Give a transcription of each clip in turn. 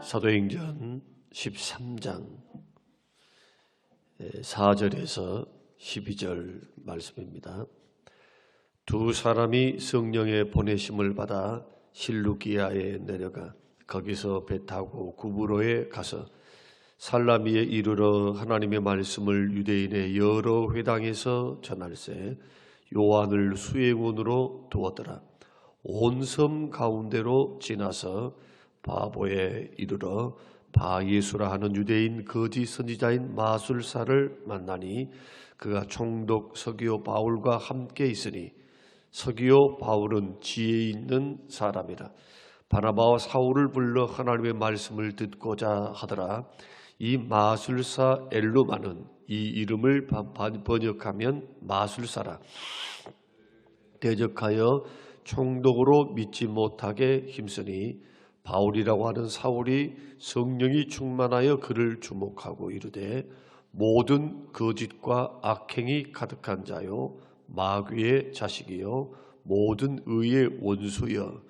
사도행전 13장 4절에서 12절 말씀입니다. 두 사람이 성령의 보내심을 받아 실루기아에 내려가 거기서 배 타고 구브로에 가서 살라미에 이르러 하나님의 말씀을 유대인의 여러 회당에서 전할세 요한을 수행원으로 두었더라. 온 섬 가운데로 지나서 바보에 이르러 바예수라 하는 유대인 거짓 선지자인 마술사를 만나니 그가 총독 서기오 바울과 함께 있으니 서기오 바울은 지혜 있는 사람이라. 바나바와 사울을 불러 하나님의 말씀을 듣고자 하더라. 이 마술사 엘루마는 이 이름을 번역하면 마술사라. 대적하여 총독으로 믿지 못하게 힘쓰니 바울이라고 하는 사울이 성령이 충만하여 그를 주목하고 이르되 모든 거짓과 악행이 가득한 자요 마귀의 자식이요 모든 의의 원수여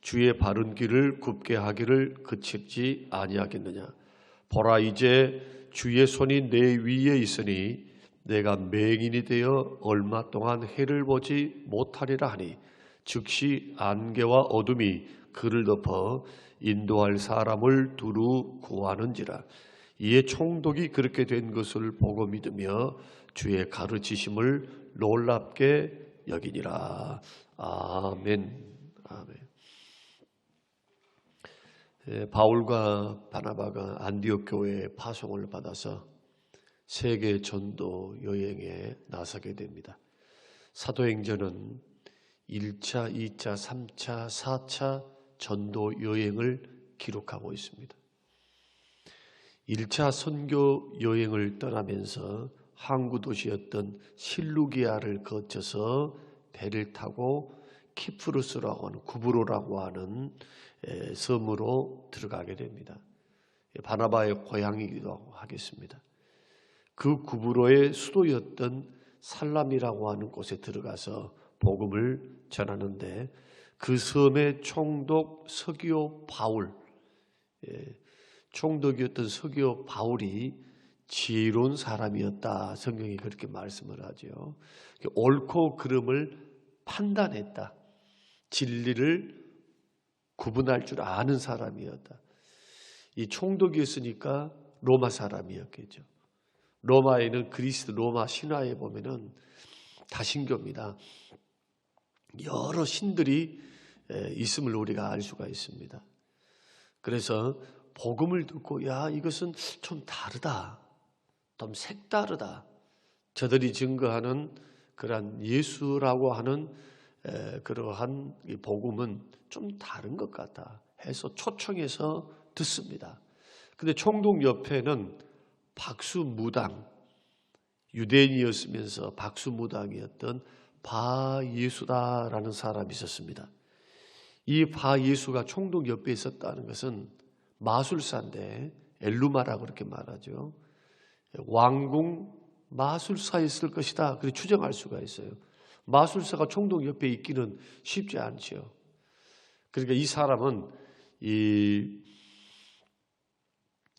주의 바른 길을 굽게 하기를 그칠지 아니하겠느냐. 보라 이제 주의 손이 내 위에 있으니 내가 맹인이 되어 얼마 동안 해를 보지 못하리라 하니 즉시 안개와 어둠이 그를 덮어 인도할 사람을 두루 구하는지라. 이에 총독이 그렇게 된 것을 보고 믿으며 주의 가르치심을 놀랍게 여기니라. 아멘. 아멘. 바울과 바나바가 안디옥 교회에 파송을 받아서 세계 전도 여행에 나서게 됩니다. 사도행전은 1차, 2차, 3차, 4차 전도 여행을 기록하고 있습니다. 1차 선교 여행을 떠나면서 항구 도시였던 실루기아를 거쳐서 배를 타고 키프루스라고 하는 구브로라고 하는 섬으로 들어가게 됩니다. 바나바의 고향이기도 하겠습니다. 그 구브로의 수도였던 살람이라고 하는 곳에 들어가서 복음을 전하는데 그 섬의 총독 서기오 바울, 총독이었던 서기오 바울이 지혜로운 사람이었다. 성경이 그렇게 말씀을 하죠. 옳고 그름을 판단했다. 진리를 구분할 줄 아는 사람이었다. 이 총독이었으니까 로마 사람이었겠죠. 로마에는 그리스 로마 신화에 보면은 다신교입니다. 여러 신들이 있음을 우리가 알 수가 있습니다. 그래서 복음을 듣고 야 이것은 좀 다르다. 좀 색다르다. 저들이 증거하는 그러한 예수라고 하는 그러한 복음은 좀 다른 것 같다 해서 초청해서 듣습니다. 근데 총독 옆에는 박수무당, 유대인이었으면서 박수무당이었던 바예수다라는 사람이 있었습니다. 이 바예수가 총독 옆에 있었다는 것은 마술사인데 엘루마라고 그렇게 말하죠. 왕궁 마술사였을 것이다. 그렇게 추정할 수가 있어요. 마술사가 총독 옆에 있기는 쉽지 않죠. 그러니까 이 사람은 이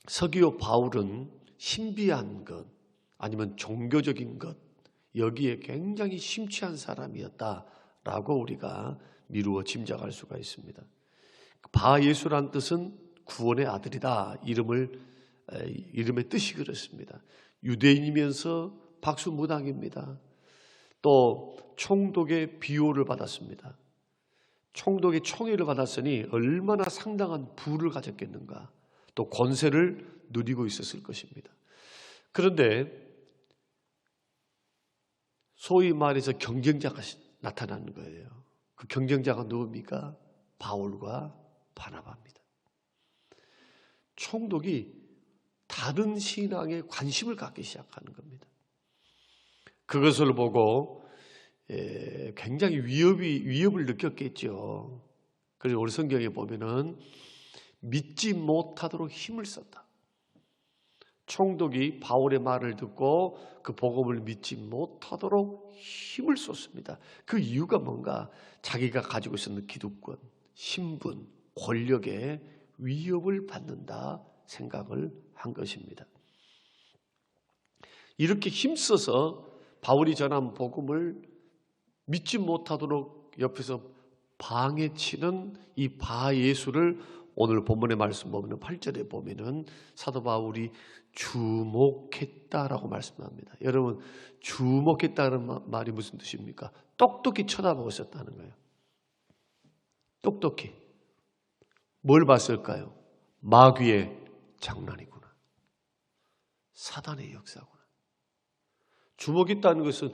서기오 바울은 신비한 것 아니면 종교적인 것 여기에 굉장히 심취한 사람이었다라고 우리가 미루어 짐작할 수가 있습니다. 바예수란 뜻은 구원의 아들이다. 이름의 뜻이 그렇습니다. 유대인이면서 박수무당입니다. 또 총독의 비호를 받았습니다. 총독의 총애를 받았으니 얼마나 상당한 부를 가졌겠는가. 또 권세를 누리고 있었을 것입니다. 그런데 소위 말해서 경쟁자가 나타나는 거예요. 그 경쟁자가 누굽니까? 바울과 바나바입니다. 총독이 다른 신앙에 관심을 갖기 시작하는 겁니다. 그것을 보고 굉장히 위협을 느꼈겠죠. 그래서 우리 성경에 보면은 믿지 못하도록 힘을 썼다. 총독이 바울의 말을 듣고 그 복음을 믿지 못하도록 힘을 쏟습니다. 그 이유가 뭔가 자기가 가지고 있었는 기득권, 신분, 권력에 위협을 받는다 생각을 한 것입니다. 이렇게 힘써서 바울이 전한 복음을 믿지 못하도록 옆에서 방해치는 이 바예수를 오늘 본문의 말씀 보면 8절에 보면은 사도 바울이 주목했다라고 말씀합니다. 여러분, 주목했다는 말이 무슨 뜻입니까? 똑똑히 쳐다보고 있었다는 거예요. 똑똑히. 뭘 봤을까요? 마귀의 장난이구나. 사단의 역사구나. 주목했다는 것은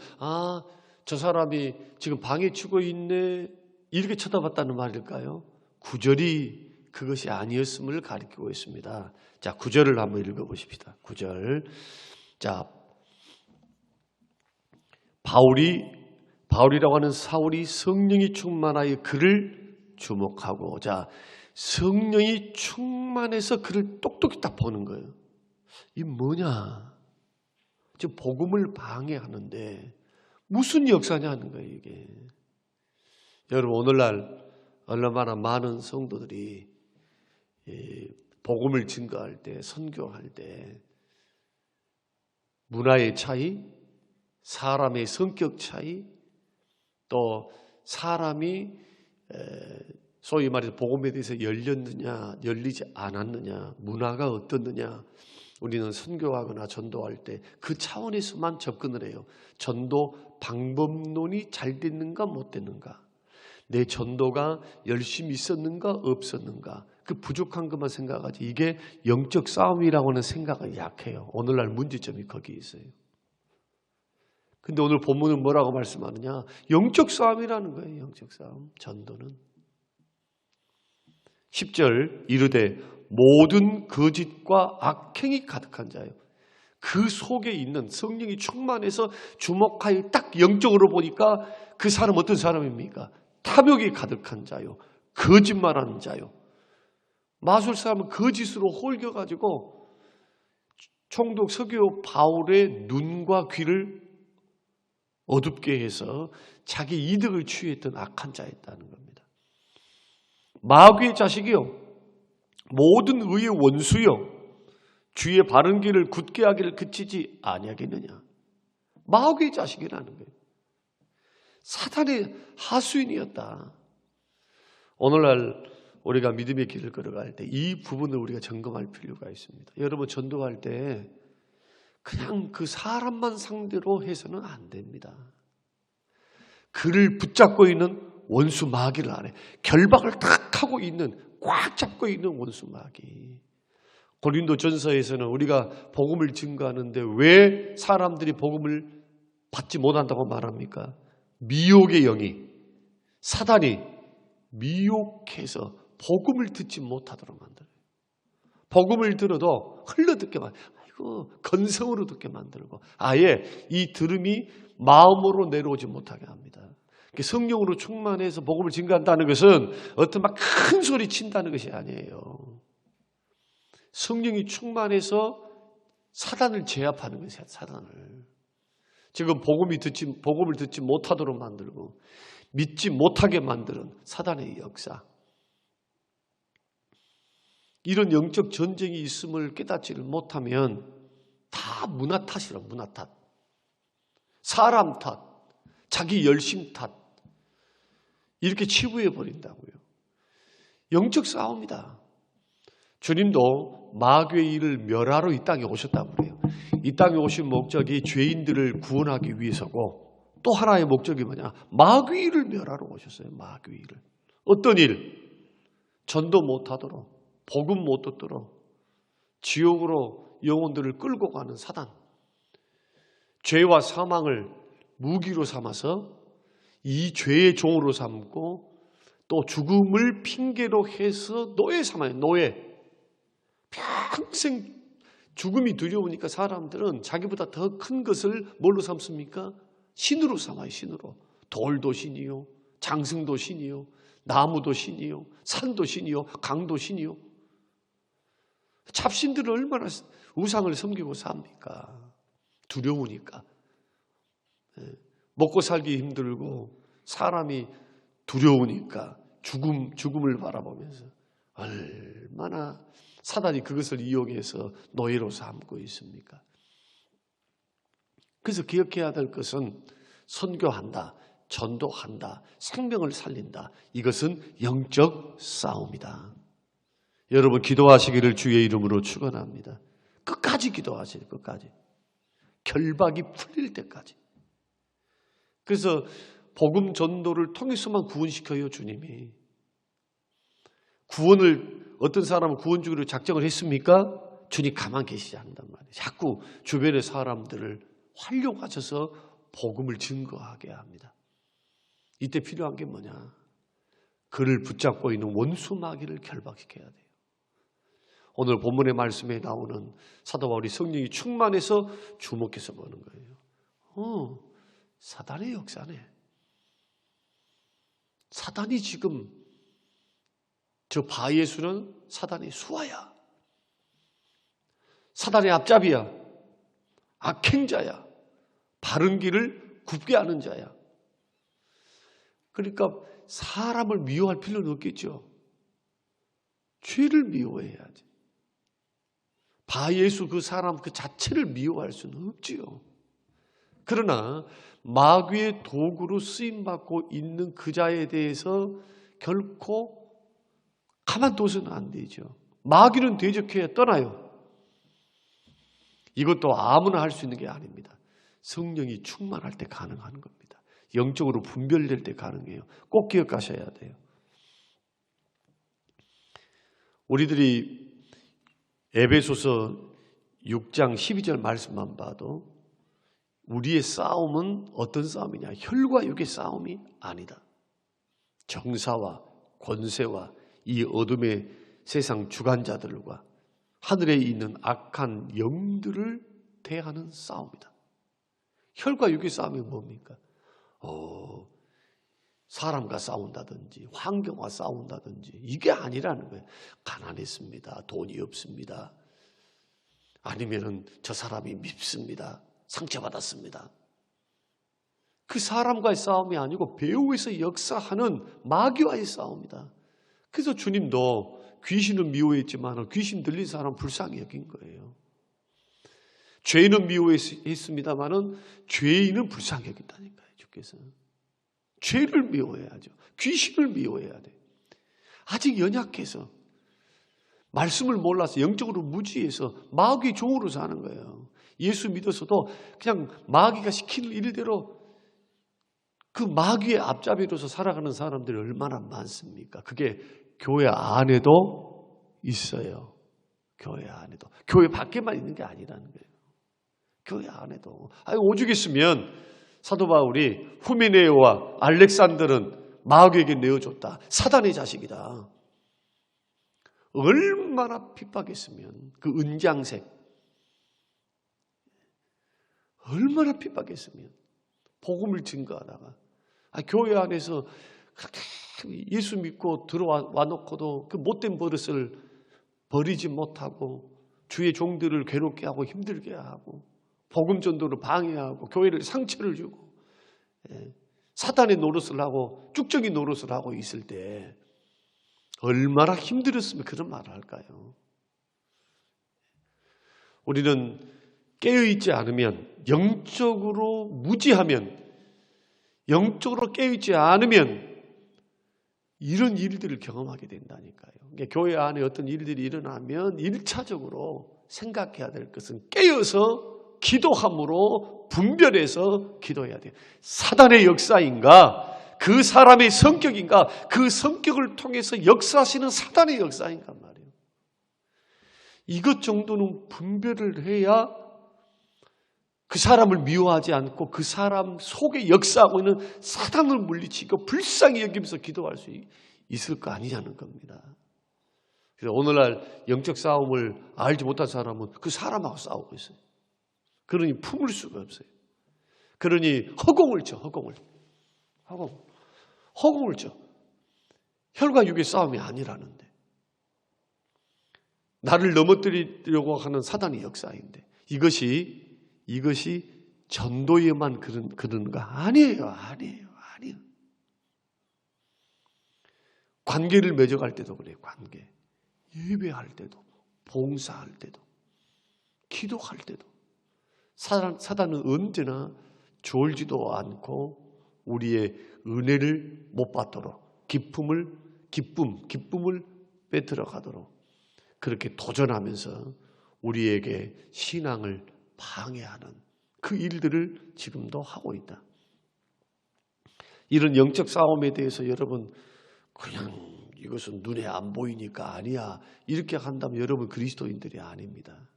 저 사람이 지금 방해치고 있네 이렇게 쳐다봤다는 말일까요? 9절이 그것이 아니었음을 가리키고 있습니다. 자, 9절을 한번 읽어보십시다. 9절. 자, 바울이라고 하는 사울이 성령이 충만하여 그를 주목하고, 자, 성령이 충만해서 그를 똑똑히 딱 보는 거예요. 이 뭐냐? 지금 복음을 방해하는데 무슨 역사냐 하는 거예요, 이게. 여러분, 오늘날 얼마나 많은 성도들이 복음을 증거할 때, 선교할 때 문화의 차이, 사람의 성격 차이, 또 사람이 소위 말해서 복음에 대해서 열렸느냐, 열리지 않았느냐, 문화가 어떻느냐, 우리는 선교하거나 전도할 때 그 차원에서만 접근을 해요. 전도 방법론이 잘 됐는가 못 됐는가, 내 전도가 열심히 있었는가 없었는가, 그 부족한 것만 생각하지, 이게 영적 싸움이라고 하는 생각은 약해요. 오늘날 문제점이 거기에 있어요. 근데 오늘 본문은 뭐라고 말씀하느냐? 영적 싸움이라는 거예요. 영적 싸움. 전도는 10절 이르되 모든 거짓과 악행이 가득한 자요. 그 속에 있는 성령이 충만해서 주목하여 딱 영적으로 보니까 그 사람 어떤 사람입니까? 탐욕이 가득한 자요, 거짓말하는 자요. 마술사람은 거짓으로 홀겨가지고 총독 서기오 바울의 눈과 귀를 어둡게 해서 자기 이득을 취했던 악한 자였다는 겁니다. 마귀의 자식이요, 모든 의의 원수요, 주의 바른 길을 굳게 하기를 그치지 아니하겠느냐. 마귀의 자식이라는 거예요. 사탄의 하수인이었다. 오늘날 우리가 믿음의 길을 걸어갈 때 이 부분을 우리가 점검할 필요가 있습니다. 여러분, 전도할 때 그냥 그 사람만 상대로 해서는 안 됩니다. 그를 붙잡고 있는 원수 마귀를 안에 결박을 탁 하고 있는, 꽉 잡고 있는 원수 마귀. 고린도전서에서는 우리가 복음을 증거하는데 왜 사람들이 복음을 받지 못한다고 말합니까? 미혹의 영이, 사단이 미혹해서 복음을 듣지 못하도록 만들어요. 복음을 들어도 흘러듣게 만들고, 건성으로 듣게 만들고, 아예 이 들음이 마음으로 내려오지 못하게 합니다. 성령으로 충만해서 복음을 증거한다는 것은 어떤 막 큰 소리 친다는 것이 아니에요. 성령이 충만해서 사단을 제압하는 것이야. 사단을. 지금 복음을 듣지 못하도록 만들고 믿지 못하게 만드는 사단의 역사. 이런 영적 전쟁이 있음을 깨닫지를 못하면 다 문화 탓이라. 문화 탓, 사람 탓, 자기 열심 탓, 이렇게 치부해 버린다고요. 영적 싸움이다. 주님도 마귀의 일을 멸하러 이 땅에 오셨다고 그래요. 이 땅에 오신 목적이 죄인들을 구원하기 위해서고, 또 하나의 목적이 뭐냐? 마귀의 일을 멸하러 오셨어요. 마귀의 일을. 어떤 일? 전도 못하도록, 복음 못 듣도록 지옥으로 영혼들을 끌고 가는 사단, 죄와 사망을 무기로 삼아서 이 죄의 종으로 삼고 또 죽음을 핑계로 해서 노예 삼아요. 노예. 평생 죽음이 두려우니까 사람들은 자기보다 더 큰 것을 뭘로 삼습니까? 신으로 삼아요. 신으로. 돌도 신이요, 장승도 신이요, 나무도 신이요, 산도 신이요, 강도 신이요. 잡신들은 얼마나 우상을 섬기고 삽니까? 두려우니까. 먹고 살기 힘들고 사람이 두려우니까 죽음을 바라보면서 얼마나 사단이 그것을 이용해서 노예로 삼고 있습니까? 그래서 기억해야 될 것은 선교한다, 전도한다, 생명을 살린다. 이것은 영적 싸움이다. 여러분 기도하시기를 주의 이름으로 축원합니다. 끝까지 기도하세요. 끝까지. 결박이 풀릴 때까지. 그래서 복음 전도를 통해서만 구원시켜요, 주님이. 구원을 어떤 사람은 구원 주기로 작정을 했습니까? 주님 가만 계시지 않는단 말이에요. 자꾸 주변의 사람들을 활용하셔서 복음을 증거하게 합니다. 이때 필요한 게 뭐냐? 그를 붙잡고 있는 원수 마귀를 결박시켜야 돼요. 오늘 본문의 말씀에 나오는 사도 바울이 성령이 충만해서 주목해서 보는 거예요. 사단의 역사네. 사단이 지금 저 바예수는 사단의 수하야. 사단의 앞잡이야. 악행자야. 바른 길을 굽게 하는 자야. 그러니까 사람을 미워할 필요는 없겠죠. 죄를 미워해야지. 바예수 그 사람 그 자체를 미워할 수는 없지요. 그러나 마귀의 도구로 쓰임받고 있는 그 자에 대해서 결코 가만둬서는 안 되죠. 마귀는 대적해야 떠나요. 이것도 아무나 할 수 있는 게 아닙니다. 성령이 충만할 때 가능한 겁니다. 영적으로 분별될 때 가능해요. 꼭 기억하셔야 돼요. 우리들이 에베소서 6장 12절 말씀만 봐도 우리의 싸움은 어떤 싸움이냐? 혈과 육의 싸움이 아니다. 정사와 권세와 이 어둠의 세상 주관자들과 하늘에 있는 악한 영들을 대하는 싸움이다. 혈과 육의 싸움이 뭡니까? 사람과 싸운다든지 환경과 싸운다든지 이게 아니라는 거예요. 가난했습니다. 돈이 없습니다. 아니면은 저 사람이 밉습니다. 상처받았습니다. 그 사람과의 싸움이 아니고 배후에서 역사하는 마귀와의 싸움이다. 그래서 주님도 귀신은 미워했지만 귀신 들린 사람 불쌍히 여긴 거예요. 죄인은 미워했습니다마는 죄인은 불쌍히 여긴다니까요. 주께서. 죄를 미워해야죠. 귀신을 미워해야 돼요. 아직 연약해서 말씀을 몰라서 영적으로 무지해서 마귀의 종으로 사는 거예요. 예수 믿어서도 그냥 마귀가 시키는 일대로 그 마귀의 앞잡이로서 살아가는 사람들이 얼마나 많습니까? 그게 교회 안에도 있어요. 교회 안에도. 교회 밖에만 있는 게 아니라는 거예요. 교회 안에도. 오죽했으면 사도 바울이 후미네오와 알렉산더는 마귀에게 내어줬다. 사단의 자식이다. 얼마나 핍박했으면 그 은장색 얼마나 핍박했으면 복음을 증거하다가 교회 안에서 예수 믿고 들어와 놓고도 그 못된 버릇을 버리지 못하고 주의 종들을 괴롭게 하고 힘들게 하고 복음 전도를 방해하고 교회를 상처를 주고 사탄의 노릇을 하고 쭉정이 노릇을 하고 있을 때 얼마나 힘들었으면 그런 말을 할까요? 우리는 깨어있지 않으면 영적으로 무지하면 영적으로 깨어있지 않으면 이런 일들을 경험하게 된다니까요. 그러니까 교회 안에 어떤 일들이 일어나면 1차적으로 생각해야 될 것은 깨어서 기도함으로 분별해서 기도해야 돼요. 사단의 역사인가? 그 사람의 성격인가? 그 성격을 통해서 역사하시는 사단의 역사인가 말이에요. 이것 정도는 분별을 해야 그 사람을 미워하지 않고 그 사람 속에 역사하고 있는 사단을 물리치고 불쌍히 여기면서 기도할 수 있을 거 아니냐는 겁니다. 그래서 오늘날 영적 싸움을 알지 못한 사람은 그 사람하고 싸우고 있어요. 그러니 품을 수가 없어요. 그러니 허공을 쳐, 허공을 쳐. 혈과 육의 싸움이 아니라는데. 나를 넘어뜨리려고 하는 사단의 역사인데 이것이 전도에만 그런가? 아니에요. 관계를 맺어갈 때도 그래요. 관계. 예배할 때도, 봉사할 때도, 기도할 때도 사단은 언제나 졸지도 않고 우리의 은혜를 못 받도록 기쁨을 빼들어 가도록 그렇게 도전하면서 우리에게 신앙을 방해하는 그 일들을 지금도 하고 있다. 이런 영적 싸움에 대해서 여러분 그냥 이것은 눈에 안 보이니까 아니야 이렇게 한다면 여러분 그리스도인들이 아닙니다.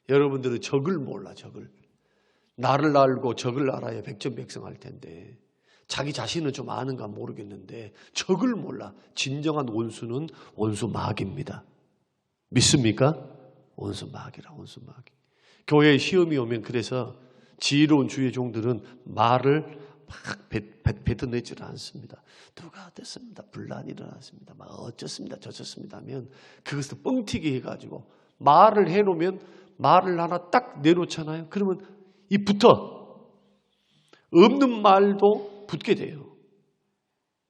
여러분들은 적을 몰라. 적을. 나를 알고 적을 알아야 백전백승할 텐데 자기 자신은 좀 아는가 모르겠는데 적을 몰라. 진정한 원수는 원수 마귀입니다. 믿습니까? 원수 마귀라. 원수 마귀. 교회에 시험이 오면 그래서 지혜로운 주의 종들은 말을 막 뱉어내지를 않습니다. 누가 어땠습니다. 분란이 일어났습니다. 막 어쩌습니다. 저쩌습니다 하면 그것을 뻥튀기 해가지고 말을 해놓으면 말을 하나 딱 내놓잖아요. 그러면 이 붙어. 없는 말도 붙게 돼요.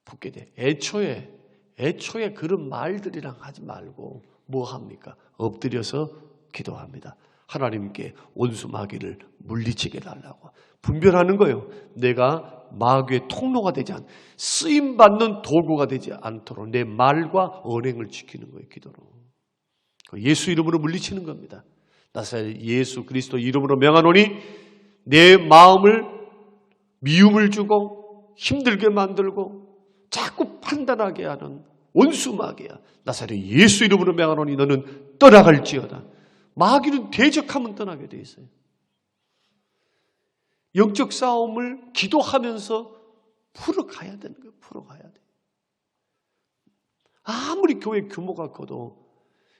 붙게 돼. 애초에 그런 말들이랑 하지 말고 뭐 합니까? 엎드려서 기도합니다. 하나님께 원수 마귀를 물리치게 달라고 분별하는 거예요. 내가 마귀의 통로가 되지 않, 쓰임받는 도구가 되지 않도록 내 말과 언행을 지키는 거예요. 기도로. 예수 이름으로 물리치는 겁니다. 나사렛 예수 그리스도 이름으로 명하노니 내 마음을 미움을 주고 힘들게 만들고 자꾸 판단하게 하는 원수 마귀야. 나사렛 예수 이름으로 명하노니 너는 떠나갈지어다. 마귀는 대적하면 떠나게 돼 있어요. 영적 싸움을 기도하면서 풀어가야 되는 거예요. 풀어가야 돼. 아무리 교회 규모가 커도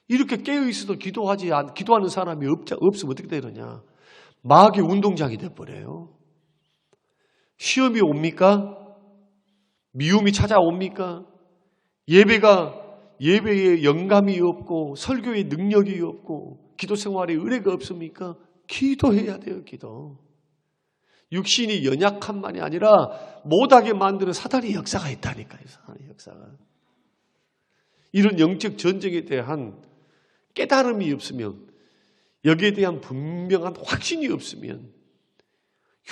이렇게 깨어있어도 기도하는 사람이 없으면 어떻게 되느냐. 마귀 운동장이 돼버려요. 시험이 옵니까? 미움이 찾아옵니까? 예배에 영감이 없고 설교에 능력이 없고 기도 생활에 은혜가 없습니까? 기도해야 돼요. 기도. 육신이 연약함만이 아니라 못하게 만드는 사단의 역사가 있다니까요. 사단의 역사가. 이런 영적 전쟁에 대한 깨달음이 없으면 여기에 대한 분명한 확신이 없으면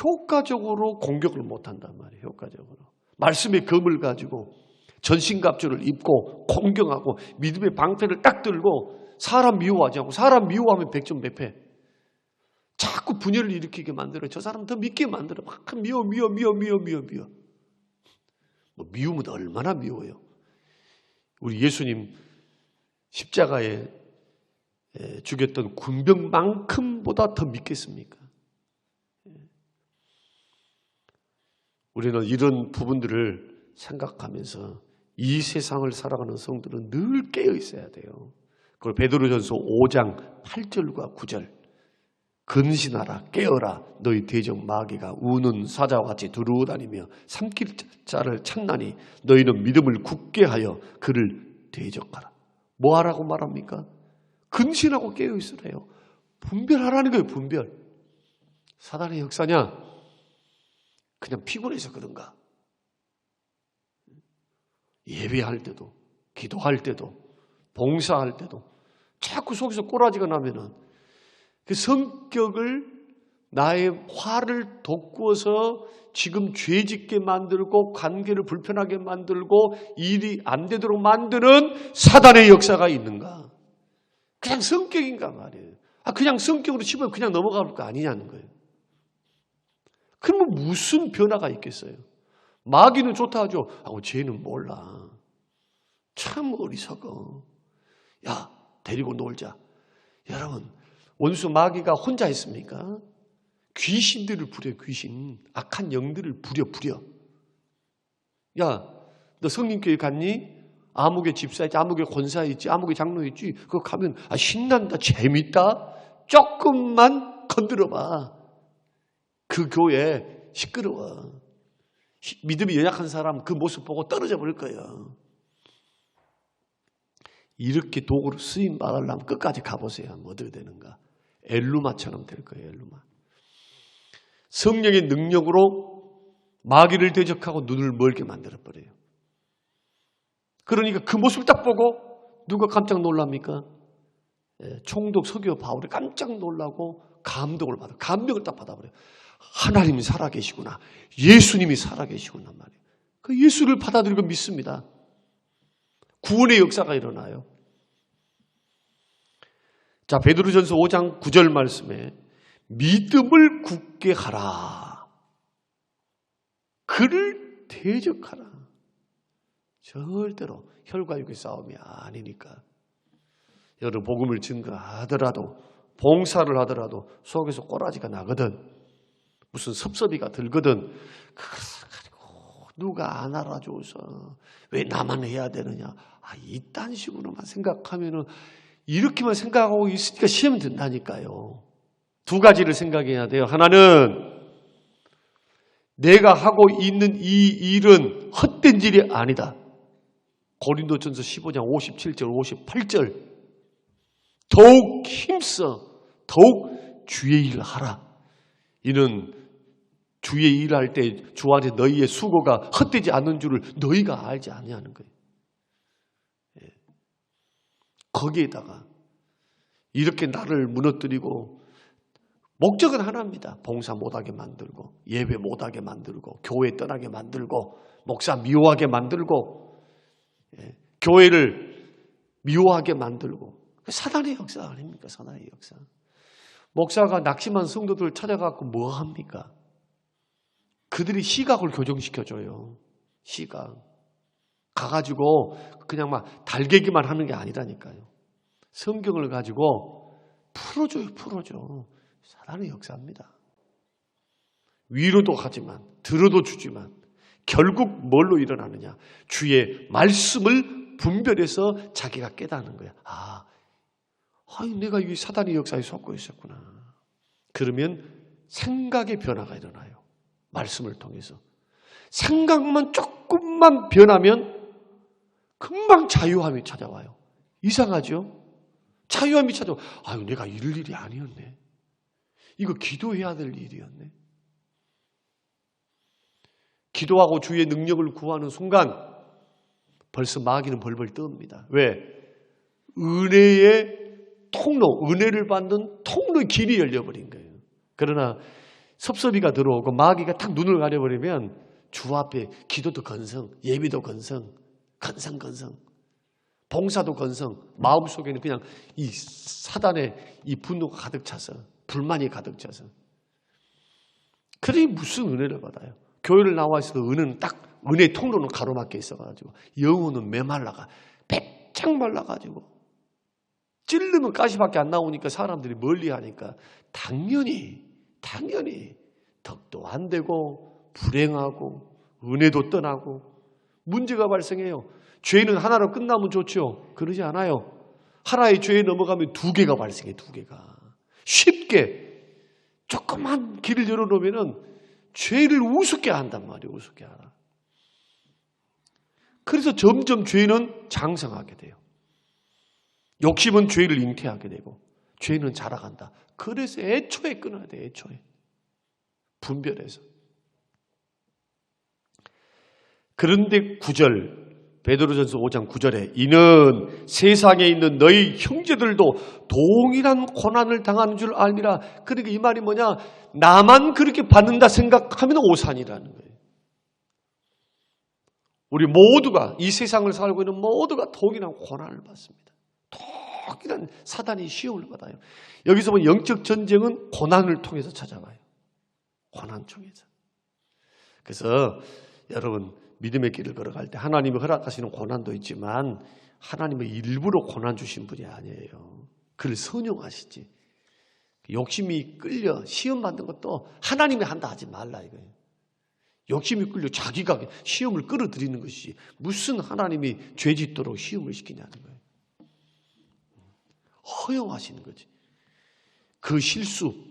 효과적으로 공격을 못한단 말이에요. 효과적으로. 말씀의 검을 가지고 전신갑주를 입고 공경하고 믿음의 방패를 딱 들고 사람 미워하지 않고 사람 미워하면 백전백패. 자꾸 분열을 일으키게 만들어요. 저 사람 더 믿게 만들어. 막 미워. 미움은 얼마나 미워요. 우리 예수님 십자가에 죽였던 군병만큼보다 더 믿겠습니까? 우리는 이런 부분들을 생각하면서 이 세상을 살아가는 성도는 늘 깨어 있어야 돼요. 그걸 베드로전서 5장 8절과 9절. 근신하라 깨어라 너희 대적 마귀가 우는 사자와 같이 두루다니며 삼킬 자를 찾나니 너희는 믿음을 굳게 하여 그를 대적하라. 뭐 하라고 말합니까? 근신하고 깨어 있으래요. 분별하라는 거예요. 분별. 사단의 역사냐? 그냥 피곤해서 그런가? 예배할 때도 기도할 때도 봉사할 때도 자꾸 속에서 꼬라지가 나면은 그 성격을 나의 화를 돋구어서 지금 죄짓게 만들고 관계를 불편하게 만들고 일이 안 되도록 만드는 사단의 역사가 있는가? 그냥 성격인가 말이에요. 그냥 성격으로 치면 그냥 넘어갈 거 아니냐는 거예요. 그러면 무슨 변화가 있겠어요? 마귀는 좋다 하죠. 쟤는 몰라. 참 어리석어. 야, 데리고 놀자. 여러분, 원수 마귀가 혼자 있습니까? 귀신들을 부려, 귀신. 악한 영들을 부려. 야, 너 성림교회 갔니? 아무개 집사 있지, 아무개 권사 있지, 아무개 장로 있지. 그거 가면 신난다, 재밌다. 조금만 건드려봐. 그 교회 시끄러워. 믿음이 연약한 사람 그 모습 보고 떨어져 버릴 거예요. 이렇게 도구로 쓰임 받으려면 끝까지 가보세요. 어떻게 되는가. 엘루마처럼 될 거예요. 엘루마. 성령의 능력으로 마귀를 대적하고 눈을 멀게 만들어버려요. 그러니까 그 모습을 딱 보고 누가 깜짝 놀랍니까? 총독 서기오 바울이 깜짝 놀라고 감동을 받아. 감명을 딱 받아버려요. 하나님이 살아계시구나. 예수님이 살아계시구나 말이에요. 그 예수를 받아들이고 믿습니다. 구원의 역사가 일어나요. 자, 베드로전서 5장 9절 말씀에 믿음을 굳게 하라. 그를 대적하라. 절대로 혈과 육의 싸움이 아니니까. 여러분 복음을 증거하더라도 봉사를 하더라도 속에서 꼬라지가 나거든. 무슨 섭섭이가 들거든. 그것을 가지고 누가 안 알아줘서 왜 나만 해야 되느냐. 이딴 식으로만 생각하면은 이렇게만 생각하고 있으니까 시험이 든다니까요. 두 가지를 생각해야 돼요. 하나는 내가 하고 있는 이 일은 헛된 일이 아니다. 고린도전서 15장 57절 58절 더욱 힘써 더욱 주의 일을 하라. 이는 주의 일을 할 때 주 안에 너희의 수고가 헛되지 않는 줄을 너희가 알지 아니하는 거예요. 거기에다가 이렇게 나를 무너뜨리고 목적은 하나입니다. 봉사 못하게 만들고 예배 못하게 만들고 교회 떠나게 만들고 목사 미워하게 만들고 교회를 미워하게 만들고 사단의 역사 아닙니까? 사단의 역사. 목사가 낙심한 성도들 찾아가고 뭐 합니까? 그들이 시각을 교정시켜줘요. 시각. 가가지고 그냥 막 달개기만 하는 게 아니라니까요. 성경을 가지고 풀어줘요. 사단의 역사입니다. 위로도 하지만 들어도 주지만 결국 뭘로 일어나느냐. 주의 말씀을 분별해서 자기가 깨닫는 거야. 내가 이 사단의 역사에 속고 있었구나. 그러면 생각의 변화가 일어나요. 말씀을 통해서. 생각만 조금만 변하면 금방 자유함이 찾아와요. 이상하죠? 자유함이 찾아와. 내가 이럴 일이 아니었네. 이거 기도해야 될 일이었네. 기도하고 주의 능력을 구하는 순간 벌써 마귀는 벌벌 떱니다. 왜? 은혜의 통로, 은혜를 받는 통로의 길이 열려버린 거예요. 그러나 섭섭이가 들어오고 마귀가 탁 눈을 가려버리면 주 앞에 기도도 건성, 예비도 건성, 건성, 봉사도 건성, 마음속에는 그냥 이 사단의 이 분노가 가득 차서, 불만이 가득 차서. 그러니 무슨 은혜를 받아요? 교회를 나와 있어도 은혜는 딱, 은혜의 통로는 가로막혀 있어가지고, 영혼은 메말라가, 배짱 말라가지고, 찌르면 가시밖에 안 나오니까 사람들이 멀리 하니까, 당연히, 덕도 안 되고, 불행하고, 은혜도 떠나고, 문제가 발생해요. 죄는 하나로 끝나면 좋죠. 그러지 않아요. 하나의 죄에 넘어가면 두 개가 발생해, 두 개가. 쉽게, 조그만 길을 열어놓으면 죄를 우습게 한단 말이에요. 우습게 하라. 그래서 점점 죄는 장성하게 돼요. 욕심은 죄를 잉태하게 되고 죄는 자라간다. 그래서 애초에 끊어야 돼. 애초에. 분별해서. 그런데 9절 베드로전서 5장 9절에 이는 세상에 있는 너희 형제들도 동일한 고난을 당하는 줄 알미라. 그러니까 이 말이 뭐냐? 나만 그렇게 받는다 생각하면 오산이라는 거예요. 우리 모두가 이 세상을 살고 있는 모두가 동일한 고난을 받습니다. 동일한 사단이 시험을 받아요. 여기서 보면 영적 전쟁은 고난을 통해서 찾아와요. 고난 통해서. 그래서 여러분 믿음의 길을 걸어갈 때 하나님이 허락하시는 고난도 있지만 하나님은 일부러 고난 주신 분이 아니에요. 그를 선용하시지. 욕심이 끌려 시험 받는 것도 하나님이 한다 하지 말라 이거예요. 욕심이 끌려 자기가 시험을 끌어들이는 것이지 무슨 하나님이 죄 짓도록 시험을 시키냐는 거예요. 허용하시는 거지. 그 실수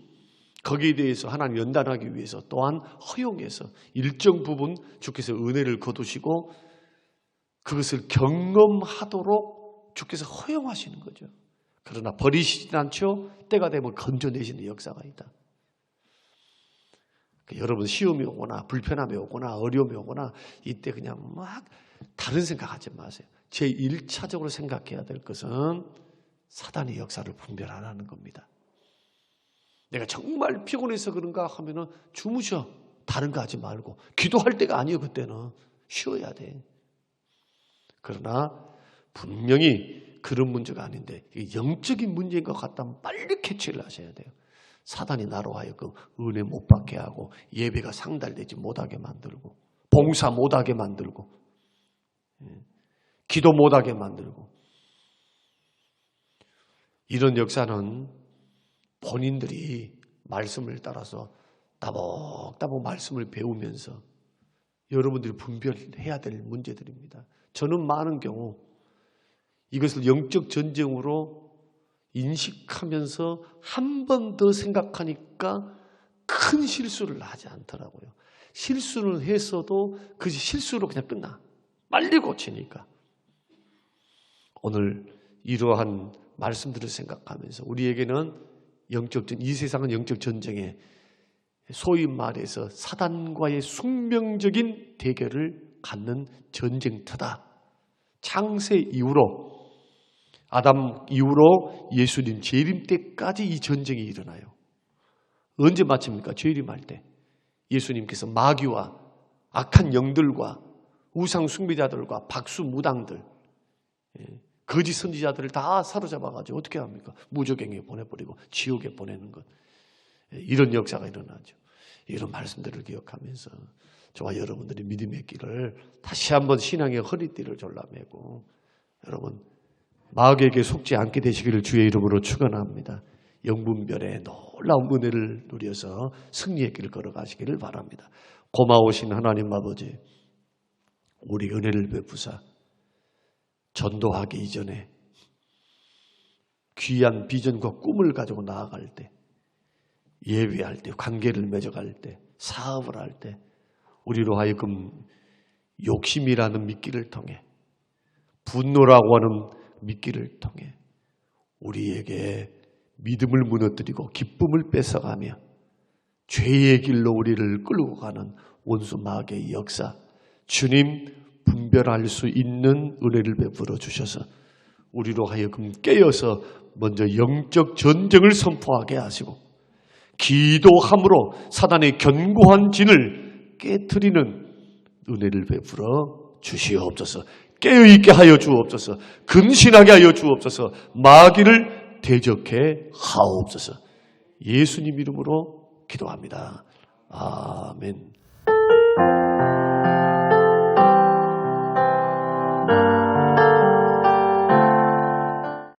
거기에 대해서 하나님 연단하기 위해서 또한 허용해서 일정 부분 주께서 은혜를 거두시고 그것을 경험하도록 주께서 허용하시는 거죠. 그러나 버리시진 않죠. 때가 되면 건져내시는 역사가 있다. 여러분 시험이 오거나 불편함이 오거나 어려움이 오거나 이때 그냥 막 다른 생각하지 마세요. 제1차적으로 생각해야 될 것은 사단의 역사를 분별하라는 겁니다. 내가 정말 피곤해서 그런가 하면은 주무셔. 다른 거 하지 말고. 기도할 때가 아니에요. 그때는 쉬어야 돼. 그러나 분명히 그런 문제가 아닌데 영적인 문제인 것 같다면 빨리 캐치를 하셔야 돼요. 사단이 나로 하여금 은혜 못 받게 하고 예배가 상달되지 못하게 만들고 봉사 못하게 만들고 기도 못하게 만들고, 이런 역사는 본인들이 말씀을 따라서 따복따복 말씀을 배우면서 여러분들이 분별해야 될 문제들입니다. 저는 많은 경우 이것을 영적 전쟁으로 인식하면서 한 번 더 생각하니까 큰 실수를 하지 않더라고요. 실수를 했어도 그것이 실수로 그냥 끝나. 빨리 고치니까. 오늘 이러한 말씀들을 생각하면서 우리에게는 이 세상은 영적 전쟁에 소위 말해서 사단과의 숙명적인 대결을 갖는 전쟁터다. 창세 이후로, 아담 이후로 예수님 재림 때까지 이 전쟁이 일어나요. 언제 마칩니까? 재림할 때. 예수님께서 마귀와 악한 영들과 우상 숭배자들과 박수 무당들, 거짓 선지자들을 다 사로잡아가지고 어떻게 합니까? 무저갱에 보내버리고 지옥에 보내는 것. 이런 역사가 일어나죠. 이런 말씀들을 기억하면서 저와 여러분들이 믿음의 길을 다시 한번 신앙의 허리띠를 졸라매고 여러분 마귀에게 속지 않게 되시기를 주의 이름으로 축원합니다. 영분별의 놀라운 은혜를 누려서 승리의 길을 걸어가시기를 바랍니다. 고마우신 하나님 아버지, 우리 은혜를 베푸사 전도하기 이전에 귀한 비전과 꿈을 가지고 나아갈 때, 예배할 때, 관계를 맺어갈 때, 사업을 할 때 우리로 하여금 욕심이라는 미끼를 통해, 분노라고 하는 미끼를 통해 우리에게 믿음을 무너뜨리고 기쁨을 뺏어가며 죄의 길로 우리를 끌고 가는 원수 마귀의 역사, 주님 분별할 수 있는 은혜를 베풀어 주셔서 우리로 하여금 깨어서 먼저 영적 전쟁을 선포하게 하시고 기도함으로 사단의 견고한 진을 깨트리는 은혜를 베풀어 주시옵소서. 깨어있게 하여 주옵소서. 근신하게 하여 주옵소서. 마귀를 대적해 하옵소서. 예수님 이름으로 기도합니다. 아멘.